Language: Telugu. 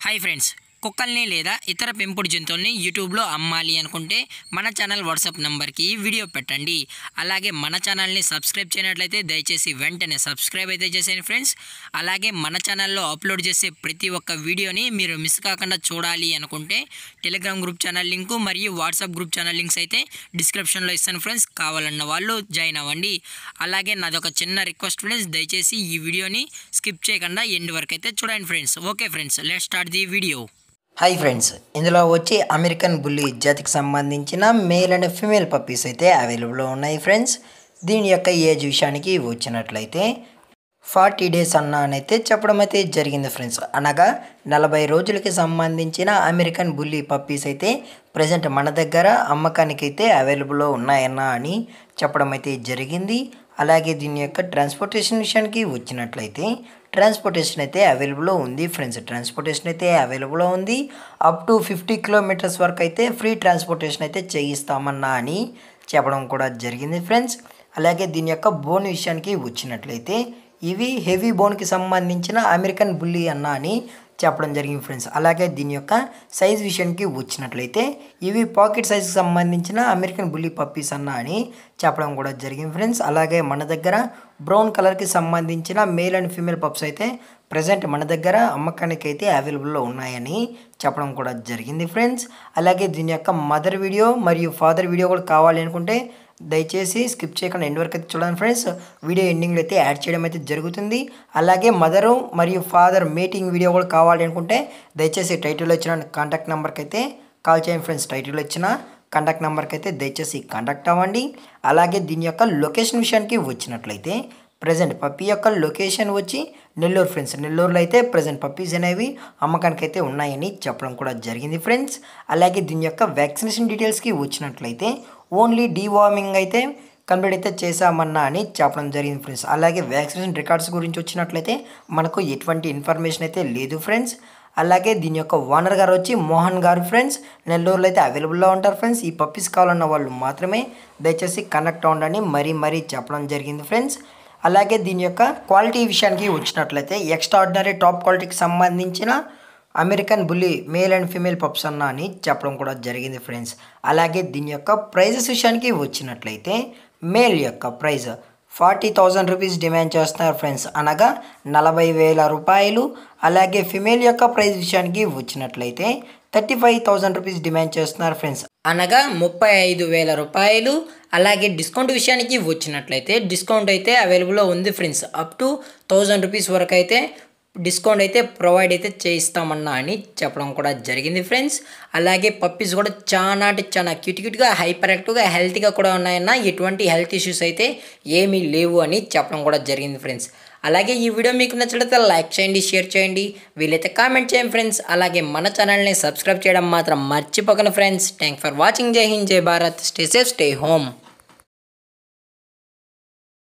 హాయ్ ఫ్రెండ్స్, కుక్కల్ని లేదా ఇతర పెంపుడు జంతువుల్ని యూట్యూబ్లో అమ్మాలి అనుకుంటే మన ఛానల్ వాట్సాప్ నెంబర్కి వీడియో పెట్టండి. అలాగే మన ఛానల్ని సబ్స్క్రైబ్ చేయనట్లయితే దయచేసి వెంటనే సబ్స్క్రైబ్ అయితే చేసేయండి ఫ్రెండ్స్. అలాగే మన ఛానల్లో అప్లోడ్ చేసే ప్రతి ఒక్క వీడియోని మీరు మిస్ కాకుండా చూడాలి అనుకుంటే టెలిగ్రామ్ గ్రూప్ ఛానల్ లింకు మరియు వాట్సాప్ గ్రూప్ ఛానల్ లింక్స్ అయితే డిస్క్రిప్షన్లో ఇస్తాను ఫ్రెండ్స్. కావాలన్న వాళ్ళు జాయిన్ అవ్వండి. అలాగే నాదొక చిన్న రిక్వెస్ట్ ఫ్రెండ్స్, దయచేసి ఈ వీడియోని స్కిప్ చేయకుండా ఎండ్ వరకు అయితే చూడండి friends. Okay friends, let's start the video. Hi friends, ఇందులో వచ్చి అమెరికన్ బుల్లీ జాతికి సంబంధించిన మేల్ అండ్ ఫీమేల్ పప్పీస్ అయితే అవైలబుల్లో ఉన్నాయి ఫ్రెండ్స్. దీని యొక్క ఏజ్ విషయానికి వచ్చినట్లయితే 40 డేస్ అన్నైతే చెప్పడం అయితే జరిగింది ఫ్రెండ్స్. అనగా 40 రోజులకి సంబంధించిన అమెరికన్ బుల్లీ పప్పీస్ అయితే ప్రజెంట్ మన దగ్గర అమ్మకానికి అయితే అవైలబుల్లో ఉన్నాయన్నా అని చెప్పడం అయితే జరిగింది. అలాగే దీని యొక్క ట్రాన్స్పోర్టేషన్ విషయానికి వచ్చినట్లయితే ట్రాన్స్పోర్టేషన్ అయితే అవైలబుల్లో ఉంది ఫ్రెండ్స్. ట్రాన్స్పోర్టేషన్ అయితే అవైలబుల్లో ఉంది. అప్ టు 50 కిలోమీటర్స్ వరకు అయితే ఫ్రీ ట్రాన్స్పోర్టేషన్ అయితే చేయిస్తామన్నా అని చెప్పడం కూడా జరిగింది ఫ్రెండ్స్. అలాగే దీని యొక్క బోన్ విషయానికి వచ్చినట్లయితే ఇవి హెవీ బోన్కి సంబంధించిన అమెరికన్ బుల్లీ అన్న అని చెప్పడం జరిగింది ఫ్రెండ్స్. అలాగే దీని యొక్క సైజ్ విషయానికి వచ్చినట్లయితే ఇవి పాకెట్ సైజ్కి సంబంధించిన అమెరికన్ బుల్లీ పప్పీస్ అన్న అని చెప్పడం కూడా జరిగింది ఫ్రెండ్స్. అలాగే మన దగ్గర బ్రౌన్ కలర్కి సంబంధించిన మేల్ అండ్ ఫీమేల్ పప్స్ అయితే ప్రజెంట్ మన దగ్గర అమ్మకానికి అయితే అవైలబుల్లో ఉన్నాయని చెప్పడం కూడా జరిగింది ఫ్రెండ్స్. అలాగే దీని యొక్క మదర్ వీడియో మరియు ఫాదర్ వీడియో కూడా కావాలి అనుకుంటే దయచేసి స్కిప్ చేయకుండా ఎండ్ వరకు అయితే చూడండి ఫ్రెండ్స్. వీడియో ఎండింగ్లో అయితే యాడ్ చేయడం అయితే జరుగుతుంది. అలాగే మదరు మరియు ఫాదర్ మీటింగ్ వీడియో కూడా కావాలి అనుకుంటే దయచేసి టైటిల్లో ఇచ్చిన కాంటాక్ట్ నెంబర్కి అయితే కాల్ చేయండి ఫ్రెండ్స్. టైటిల్లో ఇచ్చిన కాంటాక్ట్ నెంబర్కి అయితే దయచేసి కాంటాక్ట్ అవ్వండి. అలాగే దీని యొక్క లొకేషన్ విషయానికి వచ్చినట్లయితే ప్రజెంట్ పప్పీ యొక్క లొకేషన్ వచ్చి నెల్లూరు ఫ్రెండ్స్. నెల్లూరులో అయితే ప్రజెంట్ పప్పీస్ అనేవి అమ్మకానికి అయితే ఉన్నాయని చెప్పడం కూడా జరిగింది ఫ్రెండ్స్. అలాగే దీని యొక్క వ్యాక్సినేషన్ డీటెయిల్స్కి వచ్చినట్లయితే ఓన్లీ డీవార్మింగ్ అయితే కంప్లీట్ అయితే చేశామన్నా అని చెప్పడం జరిగింది ఫ్రెండ్స్. అలాగే వ్యాక్సినేషన్ రికార్డ్స్ గురించి వచ్చినట్లయితే మనకు ఎటువంటి ఇన్ఫర్మేషన్ అయితే లేదు ఫ్రెండ్స్. అలాగే దీని యొక్క ఓనర్ గారు వచ్చి మోహన్ గారు ఫ్రెండ్స్. నెల్లూరులో అయితే అవైలబుల్లో ఉంటారు ఫ్రెండ్స్. ఈ పప్పీస్ కావాలన్న వాళ్ళు మాత్రమే దయచేసి కనెక్ట్ అవ్వండి మరీ చెప్పడం జరిగింది ఫ్రెండ్స్. అలాగే దీని యొక్క క్వాలిటీ విషయానికి వచ్చినట్లయితే ఎక్స్ట్రాఆర్డినరీ టాప్ క్వాలిటీకి సంబంధించిన American bully male and female pups అన్న అని చెప్పడం కూడా జరిగింది ఫ్రెండ్స్. అలాగే దీని యొక్క ప్రైజెస్ విషయానికి వచ్చినట్లయితే మేల్ యొక్క ప్రైజ్ 40,000 రూపీస్ డిమాండ్ చేస్తున్నారు ఫ్రెండ్స్, అనగా 40,000 రూపాయలు. అలాగే ఫిమేల్ యొక్క ప్రైజ్ విషయానికి వచ్చినట్లయితే 35,000 రూపీస్ డిమాండ్ చేస్తున్నారు ఫ్రెండ్స్, అనగా 35,000 రూపాయలు. అలాగే డిస్కౌంట్ విషయానికి వచ్చినట్లయితే డిస్కౌంట్ అయితే అవైలబుల్లో ఉంది ఫ్రెండ్స్. అప్ టు 1000 రూపీస్ వరకు అయితే డిస్కౌంట్ అయితే ప్రొవైడ్ అయితే చేయిస్తామన్నా అని చెప్పడం కూడా జరిగింది ఫ్రెండ్స్. అలాగే పప్పీస్ కూడా చాలా క్యూట్గా హైపర్ యాక్టివ్గా హెల్తీగా కూడా ఉన్నాయన్న, ఎటువంటి హెల్త్ ఇష్యూస్ అయితే ఏమీ లేవు అని చెప్పడం కూడా జరిగింది ఫ్రెండ్స్. అలాగే ఈ వీడియో మీకు నచ్చినట్లయితే లైక్ చేయండి, షేర్ చేయండి, వీలైతే కామెంట్ చేయండి ఫ్రెండ్స్. అలాగే మన ఛానల్ని సబ్స్క్రైబ్ చేయడం మాత్రం మర్చిపోకండి ఫ్రెండ్స్. Thank for watching. జై హింద్, జై Bharat, stay safe, stay home.